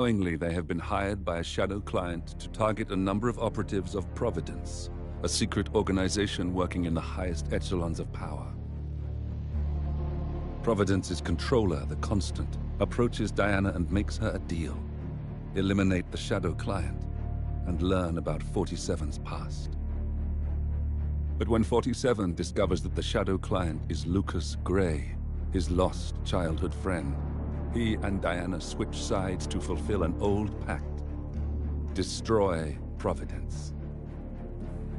Knowingly, they have been hired by a shadow client to target a number of operatives of Providence, a secret organization working in the highest echelons of power. Providence's controller, the Constant, approaches Diana and makes her a deal. Eliminate the shadow client and learn about 47's past. But when 47 discovers that the shadow client is Lucas Gray, his lost childhood friend, he and Diana switch sides to fulfill an old pact: destroy Providence.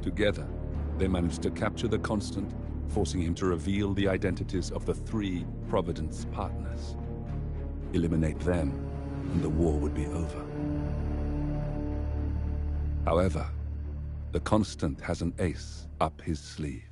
Together, they manage to capture the Constant, forcing him to reveal the identities of the 3 Providence partners. Eliminate them, and the war would be over. However, the Constant has an ace up his sleeve.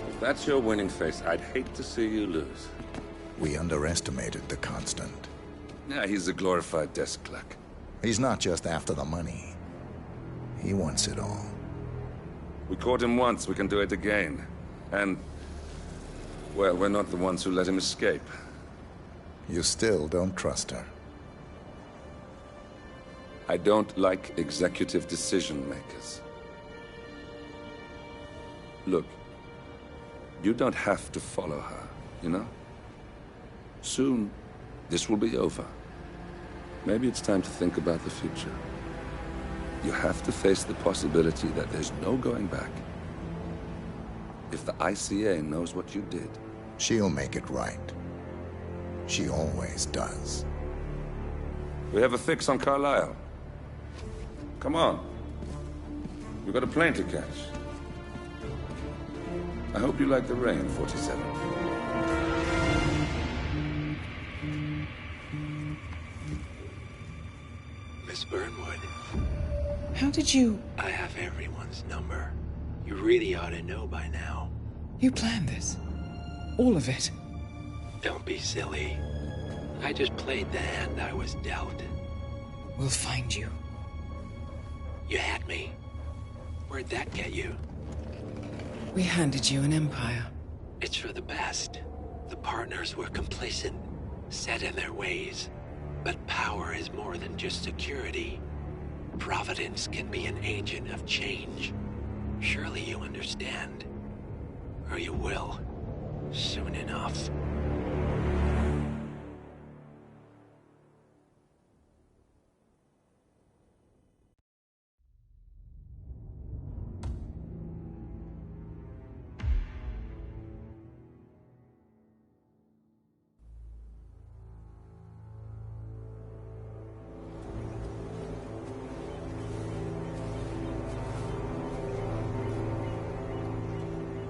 If that's your winning face, I'd hate to see you lose. We underestimated the Constant. Yeah, he's a glorified desk clerk. He's not just after the money. He wants it all. We caught him once, we can do it again. And, well, we're not the ones who let him escape. You still don't trust her. I don't like executive decision makers. Look, you don't have to follow her, you know? Soon, this will be over. Maybe it's time to think about the future. You have to face the possibility that there's no going back. If the ICA knows what you did... She'll make it right. She always does. We have a fix on Carlisle. Come on. We've got a plane to catch. I hope you like the rain, 47. Miss Burnwood. How did you... I have everyone's number. You really ought to know by now. You planned this? All of it? Don't be silly. I just played the hand I was dealt. We'll find you. You had me. Where'd that get you? We handed you an empire. It's for the best. The partners were complacent, set in their ways. But power is more than just security. Providence can be an agent of change. Surely you understand. Or you will. Soon enough.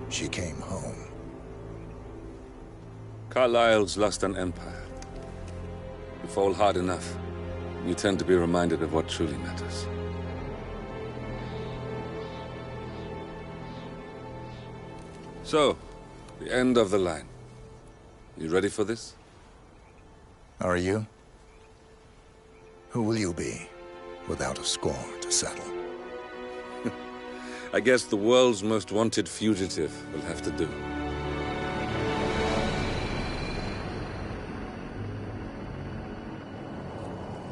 She came home. Carlisle's lost an empire. You fall hard enough, you tend to be reminded of what truly matters. So, the end of the line. You ready for this? Are you? Who will you be, without a score to settle? I guess the world's most wanted fugitive will have to do.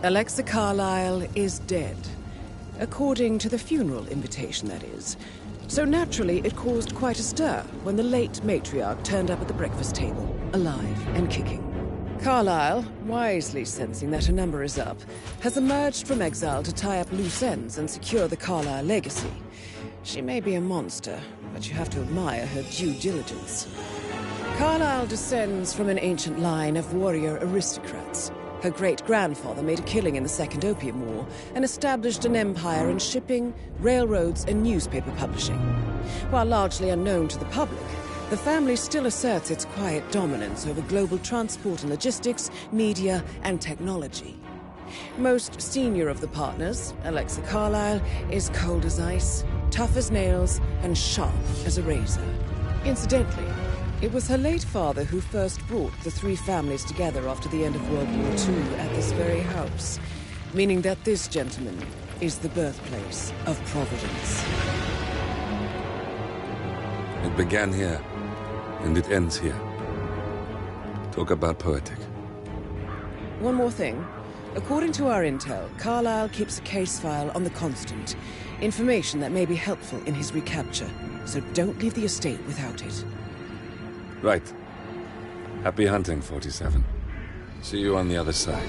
Alexa Carlisle is dead. According to the funeral invitation, that is. So naturally, it caused quite a stir when the late matriarch turned up at the breakfast table, alive and kicking. Carlisle, wisely sensing that her number is up, has emerged from exile to tie up loose ends and secure the Carlisle legacy. She may be a monster, but you have to admire her due diligence. Carlisle descends from an ancient line of warrior aristocrats. Her great-grandfather made a killing in the Second Opium War and established an empire in shipping, railroads, and newspaper publishing. While largely unknown to the public, The family still asserts its quiet dominance over global transport and logistics, media, and technology. Most senior of the partners, Alexa Carlyle, is cold as ice, tough as nails, and sharp as a razor. Incidentally, it was her late father who first brought the three families together after the end of World War II at this very house, meaning that this gentleman is the birthplace of Providence. It began here, and it ends here. Talk about poetic. One more thing. According to our intel, Carlyle keeps a case file on the Constant. Information that may be helpful in his recapture. So don't leave the estate without it. Right. Happy hunting, 47. See you on the other side.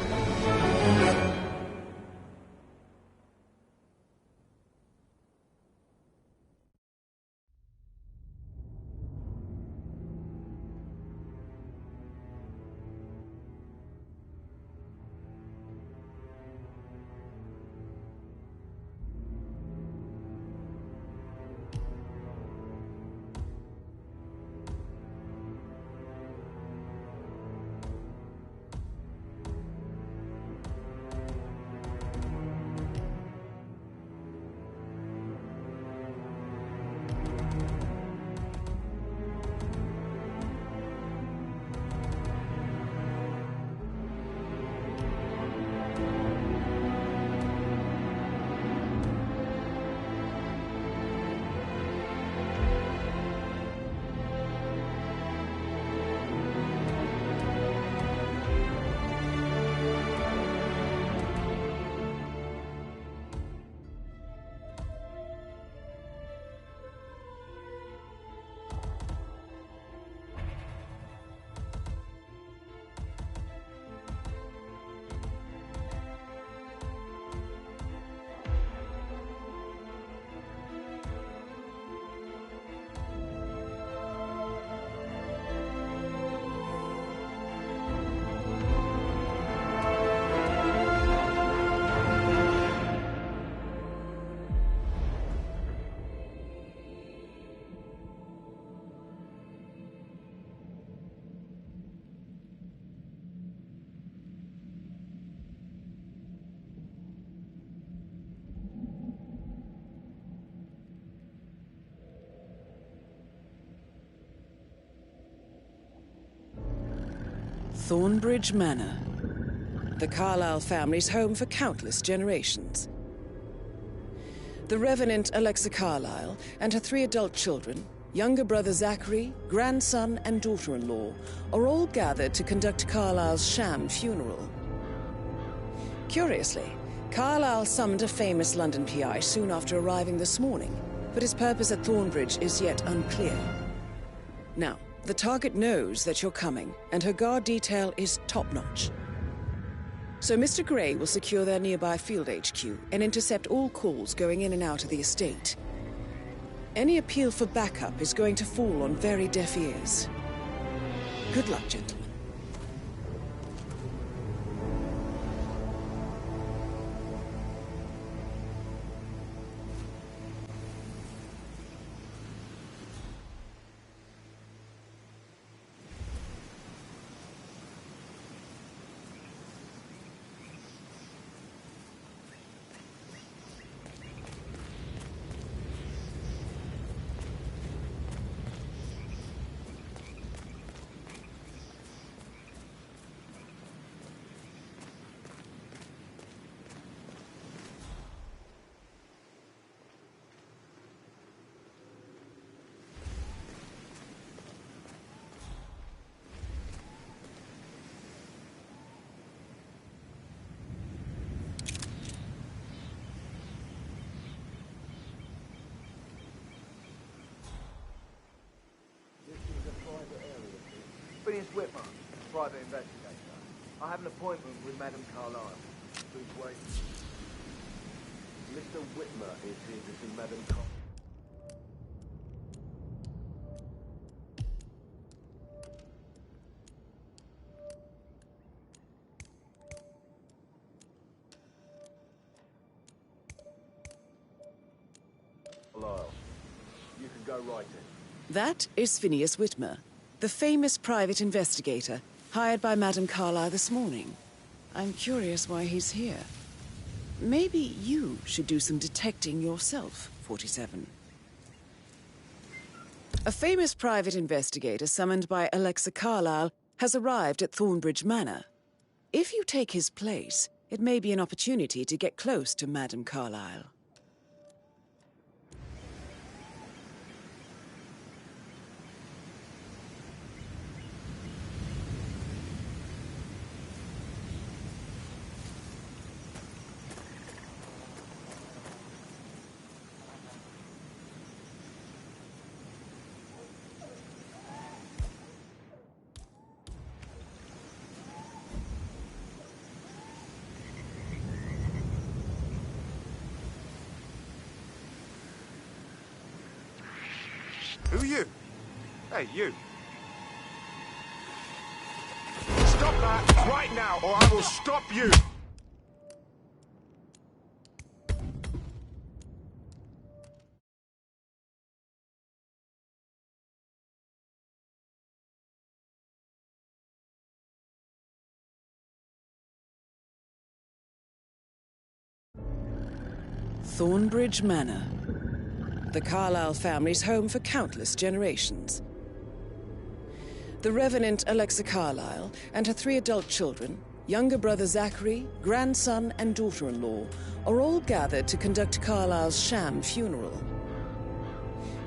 Thornbridge Manor. The Carlyle family's home for countless generations. The Revenant Alexa Carlyle and her 3 adult children, younger brother Zachary, grandson and daughter-in-law, are all gathered to conduct Carlyle's sham funeral. Curiously, Carlyle summoned a famous London PI soon after arriving this morning, but his purpose at Thornbridge is yet unclear. Now, the target knows that you're coming, and her guard detail is top-notch. So Mr. Gray will secure their nearby field HQ and intercept all calls going in and out of the estate. Any appeal for backup is going to fall on very deaf ears. Good luck, gentlemen. Phineas Whitman, private investigator. I have an appointment with Madame Carlyle. Please wait. Mr. Whitmer is here to see Madame Carlyle. You can go right in. That is Phineas Whitmer, the famous private investigator hired by Madame Carlyle this morning. I'm curious why he's here. Maybe you should do some detecting yourself, 47. A famous private investigator summoned by Alexa Carlyle has arrived at Thornbridge Manor. If you take his place, it may be an opportunity to get close to Madame Carlyle. Who are you? Hey, you. Stop that right now, or I will stop you! Thornbridge Manor. The Carlyle family's home for countless generations. The Revenant Alexa Carlyle and her 3 adult children, younger brother Zachary, grandson and daughter-in-law, are all gathered to conduct Carlyle's sham funeral.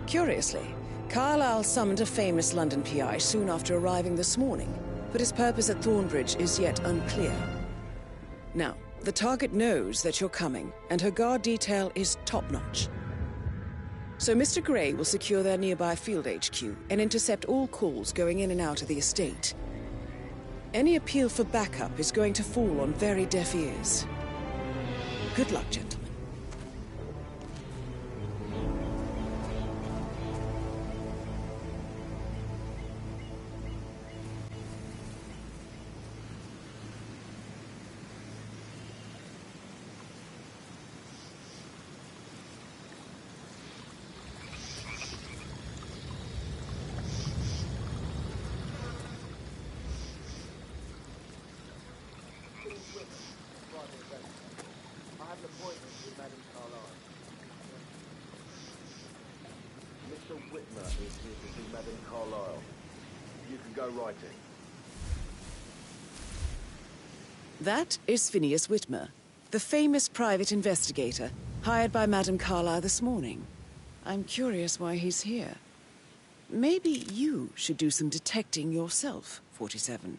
Curiously, Carlyle summoned a famous London PI soon after arriving this morning, but his purpose at Thornbridge is yet unclear. Now, the target knows that you're coming, and her guard detail is top-notch. So Mr. Gray will secure their nearby field HQ and intercept all calls going in and out of the estate. Any appeal for backup is going to fall on very deaf ears. Good luck, gentlemen. I have an appointment with Madame Carlyle. Mr. Whitmer is here to see Madame Carlyle. You can go right in. That is Phineas Whitmer, the famous private investigator hired by Madame Carlyle this morning. I'm curious why he's here. Maybe you should do some detecting yourself, 47.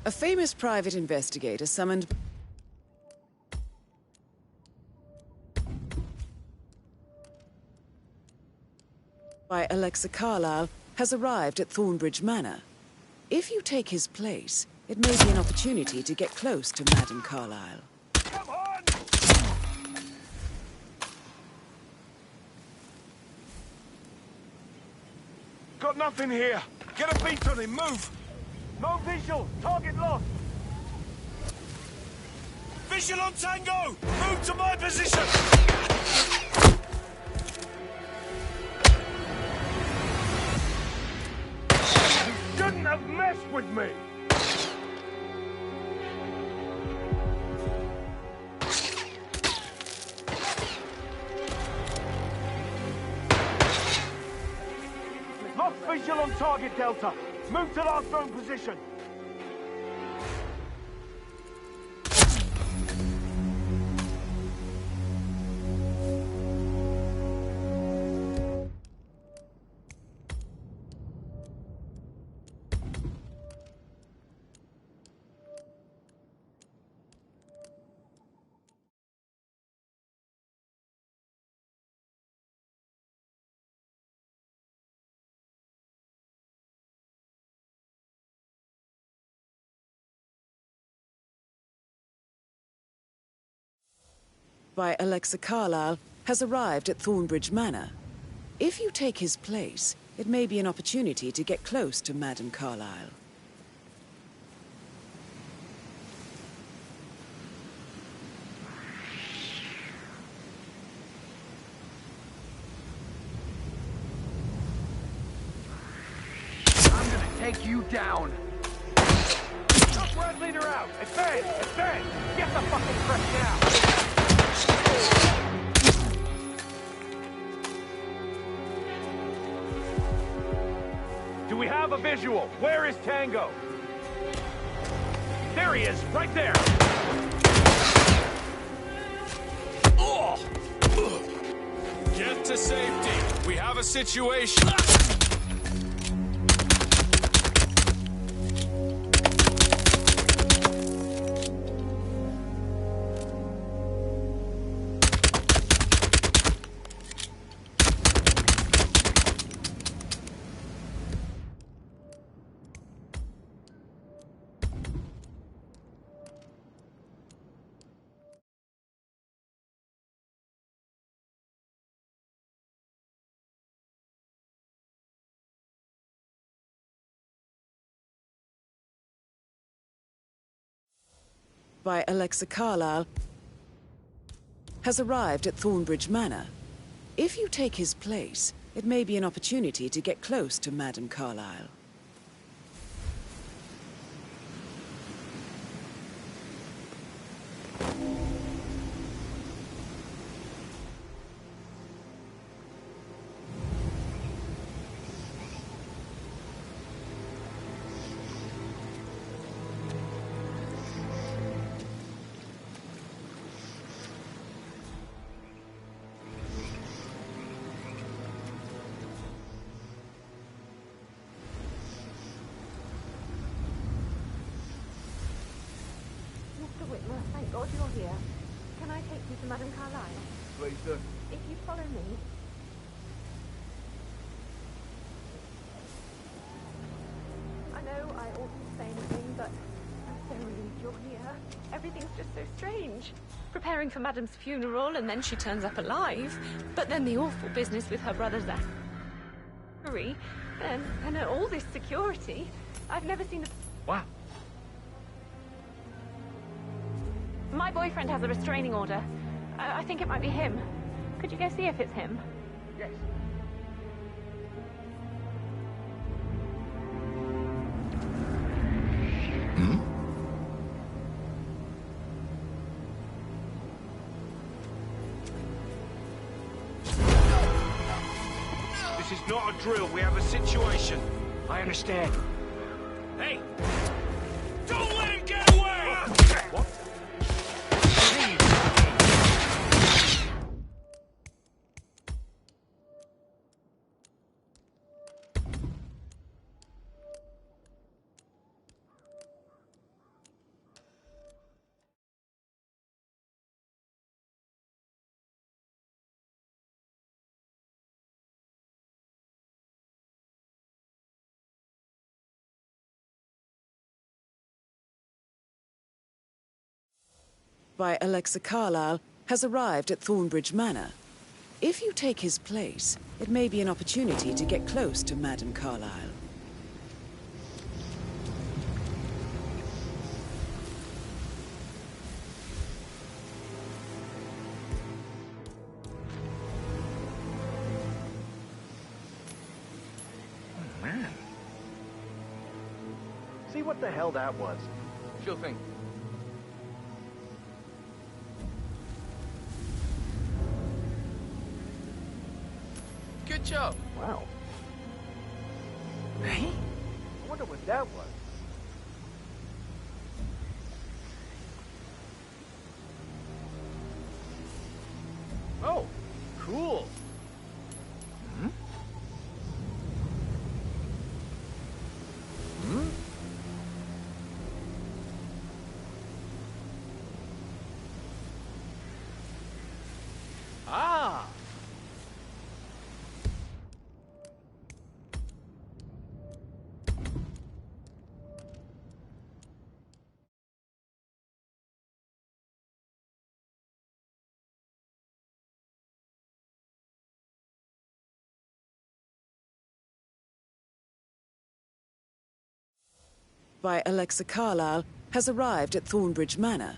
A famous private investigator summoned by Alexa Carlyle has arrived at Thornbridge Manor. If you take his place, it may be an opportunity to get close to Madame Carlyle. Come on! Got nothing here. Get a beat on him, move! No visual! Target lost! Visual on Tango! Move to my position! You shouldn't have messed with me! Lost visual on target, Delta. Move to last known position. By Alexa Carlyle has arrived at Thornbridge Manor. If you take his place, it may be an opportunity to get close to Madame Carlyle. take you down. Knock Red Leader out! Advance! Advance! Get the fucking press now! Do we have a visual? Where is Tango? There he is, right there! Get to safety. We have a situation. By Alexa Carlyle has arrived at Thornbridge Manor. If you take his place, it may be an opportunity to get close to Madame Carlyle. Mr. Whitmer, thank God you're here. Can I take you to Madame Carlyle? Please do. If you follow me. I know I oughtn't say anything, but I'm so relieved you're here. Everything's just so strange. Preparing for Madame's funeral, and then she turns up alive. But then the awful business with her brother Zachary, and all this security. I've never seen a... Wow. My boyfriend has a restraining order. I think it might be him. Could you go see if it's him? Yes. This is not a drill. We have a situation. I understand. Hey! Don't let him get away! What? By Alexa Carlyle has arrived at Thornbridge Manor. If you take his place, it may be an opportunity to get close to Madame Carlyle. Man. See what the hell that was. Sure thing. Good job. Wow. Hey? I wonder what that was. Oh, cool. Hmm? Hmm? Ah! By Alexa Carlyle has arrived at Thornbridge Manor.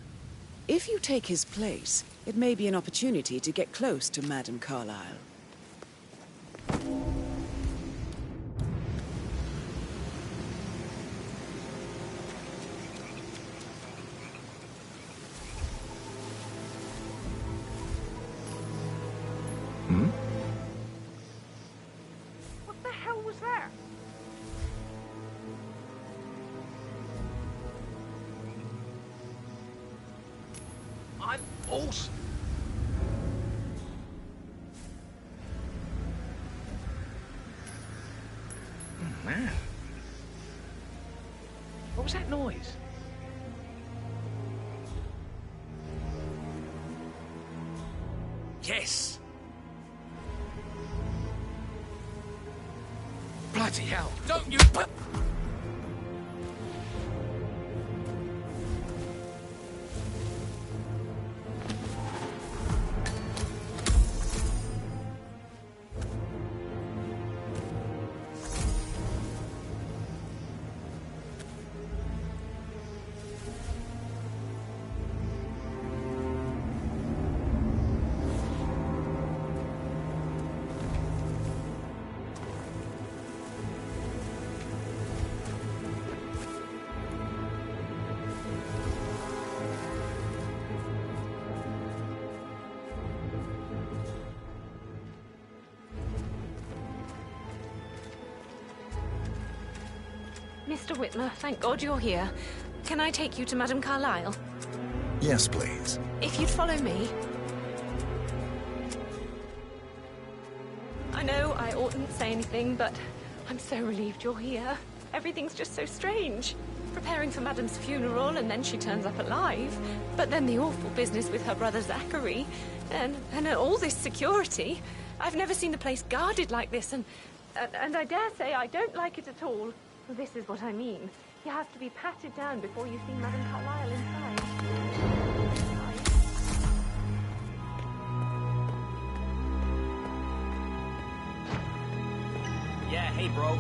If you take his place, it may be an opportunity to get close to Madame Carlyle. I'm also... Oh, man. What was that noise? Yes! Bloody hell! Don't you... Mr. Whitmer, thank God you're here. Can I take you to Madame Carlyle? Yes, please. If you'd follow me. I know I oughtn't say anything, but I'm so relieved you're here. Everything's just so strange. Preparing for Madame's funeral, and then she turns up alive. But then the awful business with her brother Zachary, and all this security. I've never seen the place guarded like this, and I dare say I don't like it at all. This is what I mean. You have to be patted down before you see Madame Carlyle inside. Yeah, hey, bro.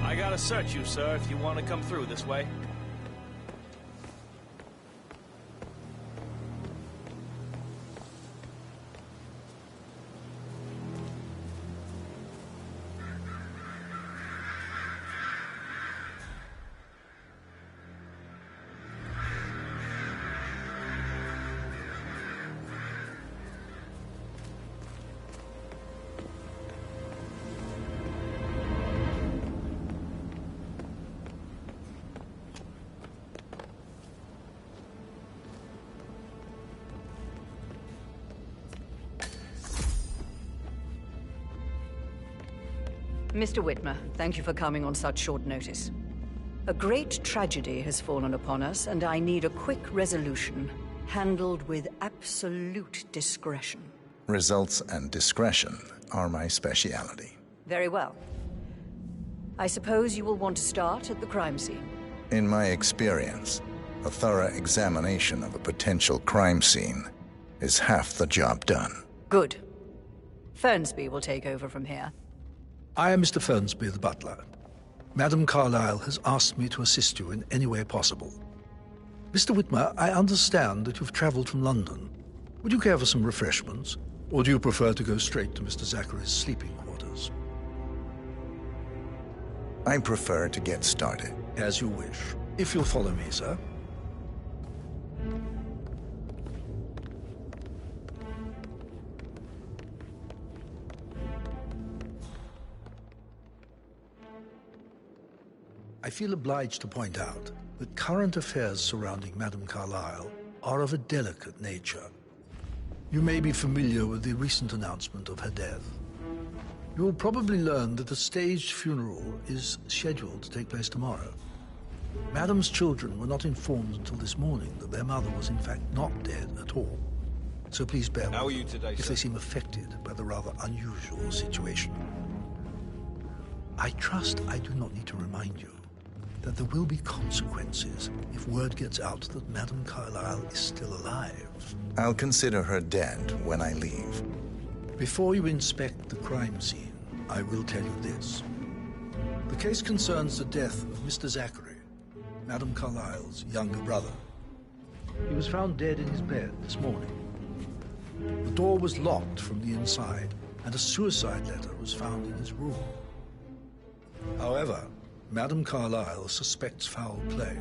I gotta search you, sir, if you want to come through this way. Mr. Whitmer, thank you for coming on such short notice. A great tragedy has fallen upon us, and I need a quick resolution, handled with absolute discretion. Results and discretion are my speciality. Very well. I suppose you will want to start at the crime scene. In my experience, a thorough examination of a potential crime scene is half the job done. Good. Fernsby will take over from here. I am Mr. Fernsby, the butler. Madame Carlyle has asked me to assist you in any way possible. Mr. Whitmer, I understand that you've traveled from London. Would you care for some refreshments, or do you prefer to go straight to Mr. Zachary's sleeping quarters? I prefer to get started. As you wish. If you'll follow me, sir. I feel obliged to point out that current affairs surrounding Madame Carlyle are of a delicate nature. You may be familiar with the recent announcement of her death. You will probably learn that a staged funeral is scheduled to take place tomorrow. Madame's children were not informed until this morning that their mother was in fact not dead at all. So please bear with me. How are you today, if sir? they seem affected by the rather unusual situation. I trust I do not need to remind you that there will be consequences if word gets out that Madame Carlyle is still alive. I'll consider her dead when I leave. Before you inspect the crime scene, I will tell you this. The case concerns the death of Mr. Zachary, Madame Carlyle's younger brother. He was found dead in his bed this morning. The door was locked from the inside, and a suicide letter was found in his room. However, Madame Carlyle suspects foul play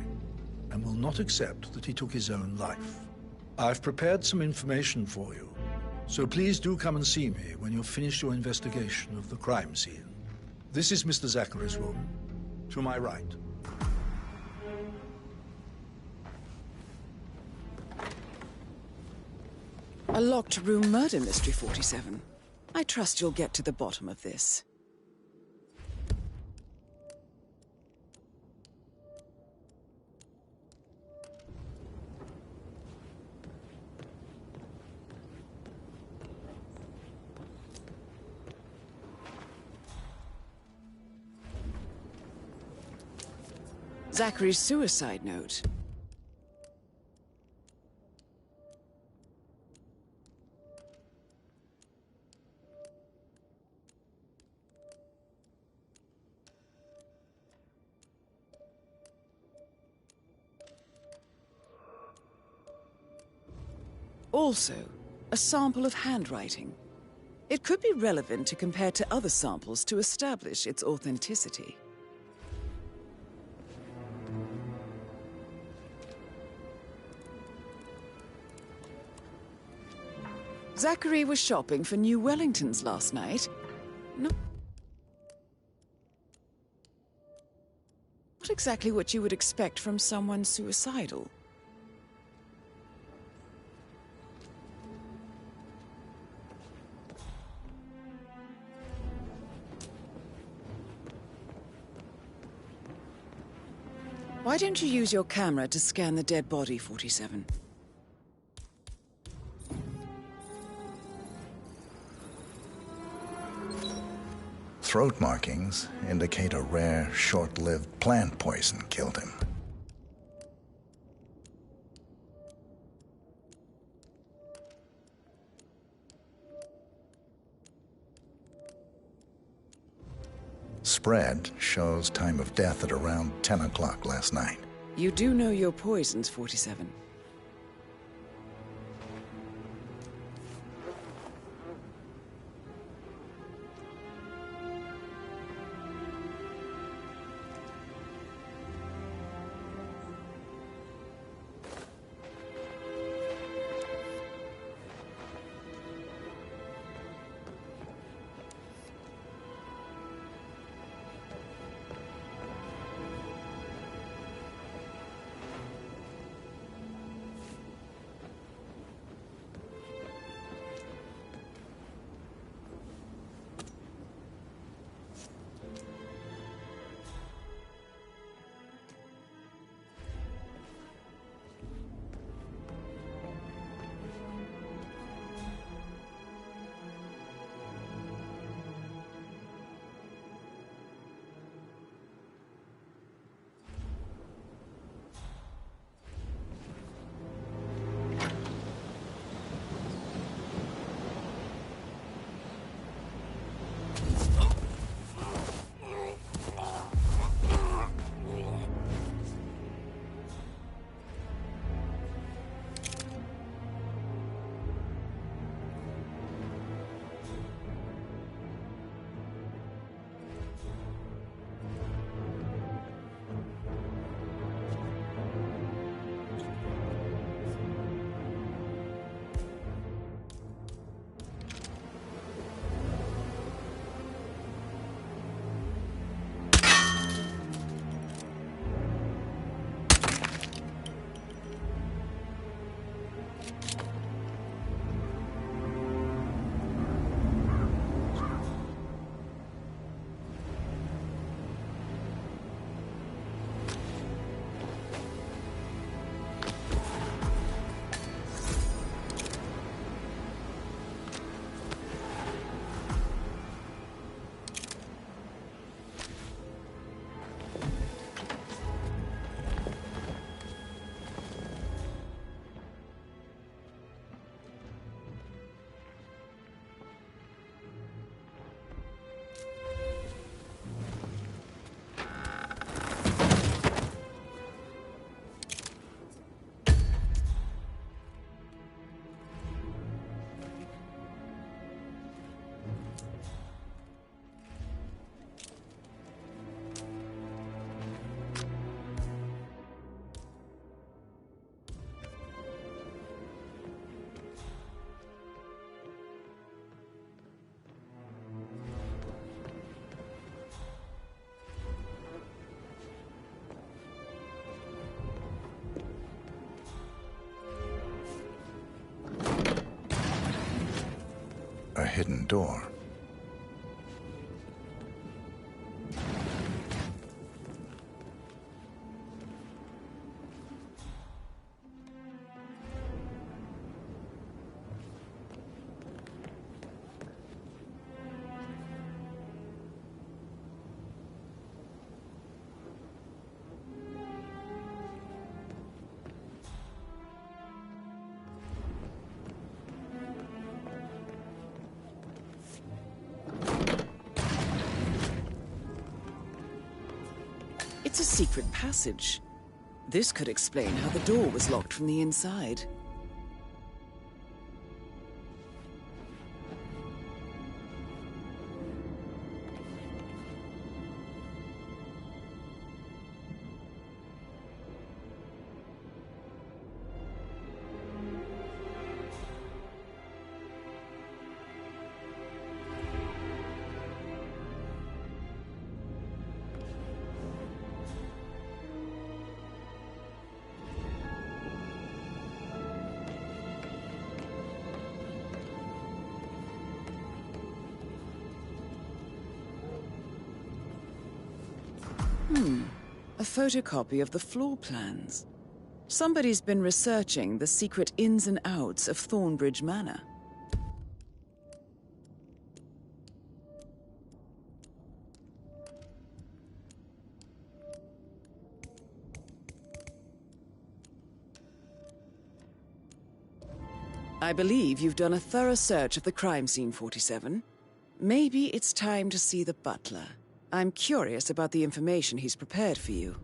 and will not accept that he took his own life. I've prepared some information for you, so please do come and see me when you've finished your investigation of the crime scene. This is Mr. Zachary's room, to my right. A locked room murder mystery, 47. I trust you'll get to the bottom of this. Zachary's suicide note. Also, a sample of handwriting. It could be relevant to compare to other samples to establish its authenticity. Zachary was shopping for New Wellingtons last night. Not exactly what you would expect from someone suicidal. Why don't you use your camera to scan the dead body, 47? Throat markings indicate a rare, short-lived plant poison killed him. Spread shows time of death at around 10 o'clock last night. You do know your poisons, 47. hidden door. It's a secret passage. This could explain how the door was locked from the inside. A photocopy of the floor plans. Somebody's been researching the secret ins and outs of Thornbridge Manor. I believe you've done a thorough search of the crime scene, 47. Maybe it's time to see the butler. I'm curious about the information he's prepared for you.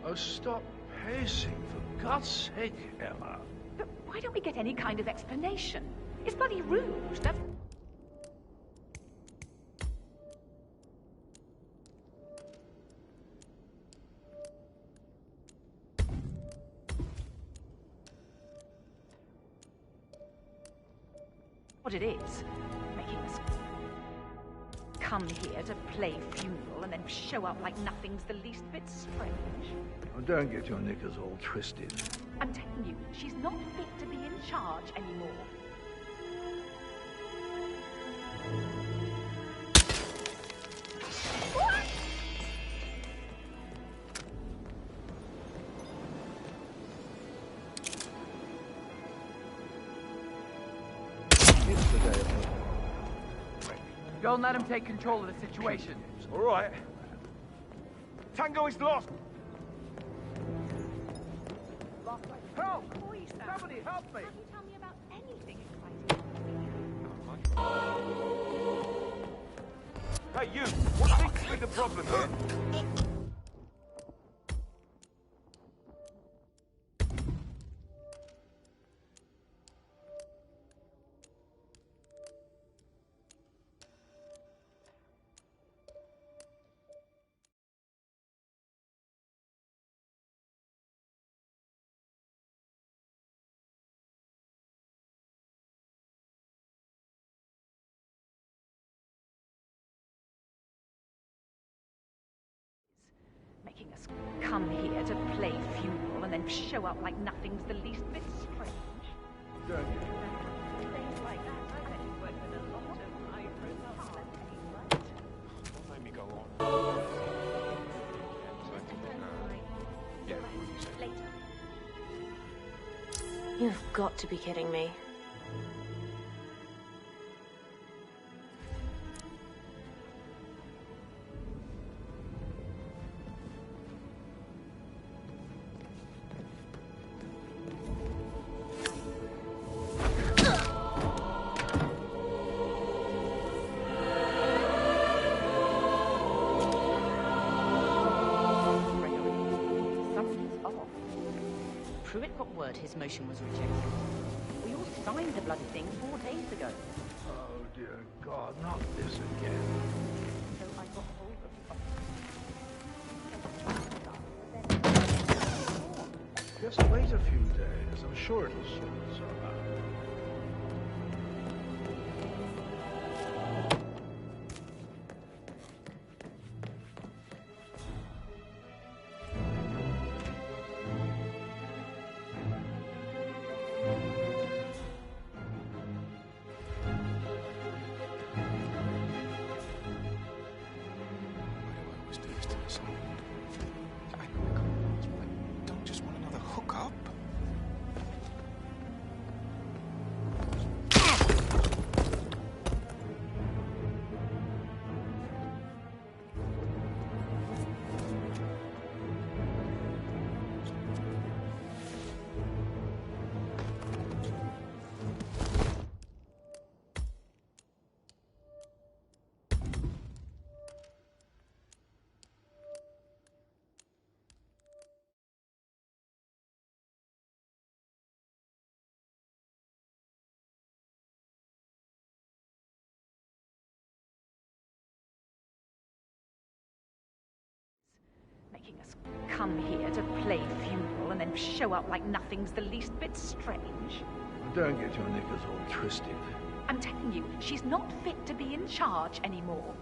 Oh, stop pacing, for God's sake, Emma. But why don't we get any kind of explanation? It's bloody Rouge, that's... what it is. Making us come here to play funeral and then show up like nothing's the least bit strange. Oh, don't get your knickers all twisted. I'm telling you, she's not fit to be in charge anymore. What? It's the day of hope. Don't let him take control of the situation. All right. Tango is lost. Help! Somebody help me! Can't you tell me about anything exciting? Hey, you! What seems to be the problem here? Making us come here to play funeral and then show up like nothing's the least bit strange. Things like that, I bet you work with a lot of right? Don't make me go on. Yeah, what you say? Later. You've got to be kidding me. Pruitt got word his motion was rejected. We all signed the bloody thing 4 days ago. Oh, dear God, not this again. So I got hold of Just wait a few days. I'm sure it'll sort itself out. making us come here to play funeral and then show up like nothing's the least bit strange. Don't get your knickers all twisted. I'm telling you, she's not fit to be in charge anymore.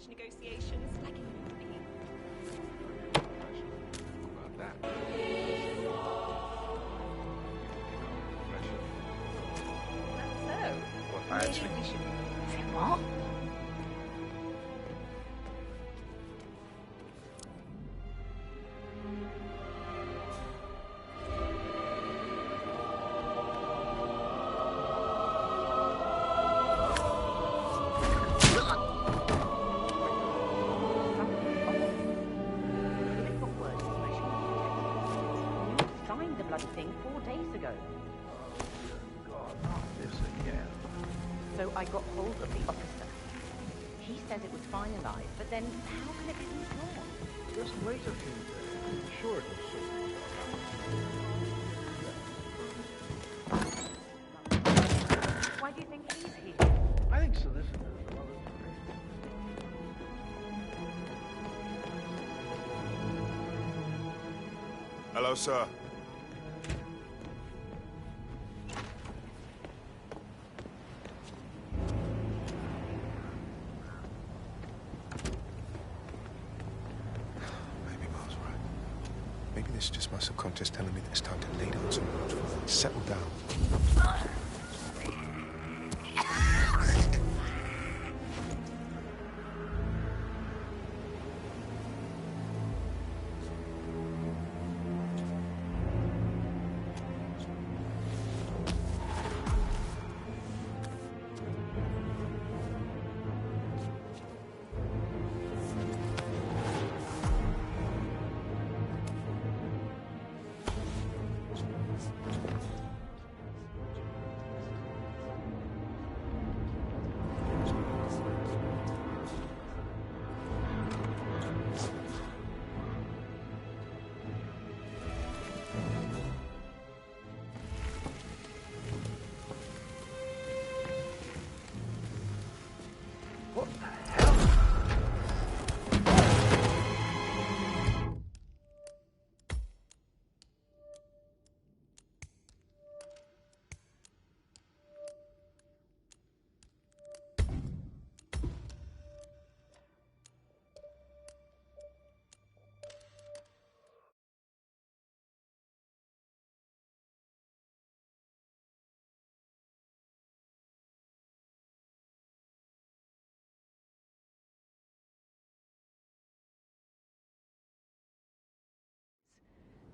wage negotiations like in a movie. About that. So, Well, maybe actually... we should... Say what? Signed the bloody thing 4 days ago. God, not this again. So I got hold of the officer. He says it was finalized, but then how can it be withdrawn? Just wait a few days. I'm sure it'll sort itself. Why do you think he's here? I think solicitors are others. Hello, sir. Maybe Miles right. Maybe this is just my subconscious telling me that it's time to lay down some roots. Settle down.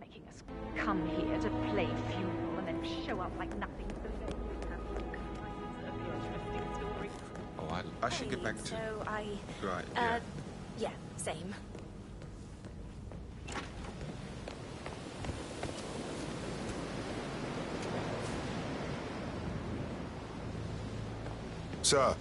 Making us come here to play funeral and then show up like nothing's the same. Oh, I should get back to... So I... Right, yeah. Yeah, same. Sir.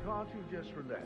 Can't you just relax?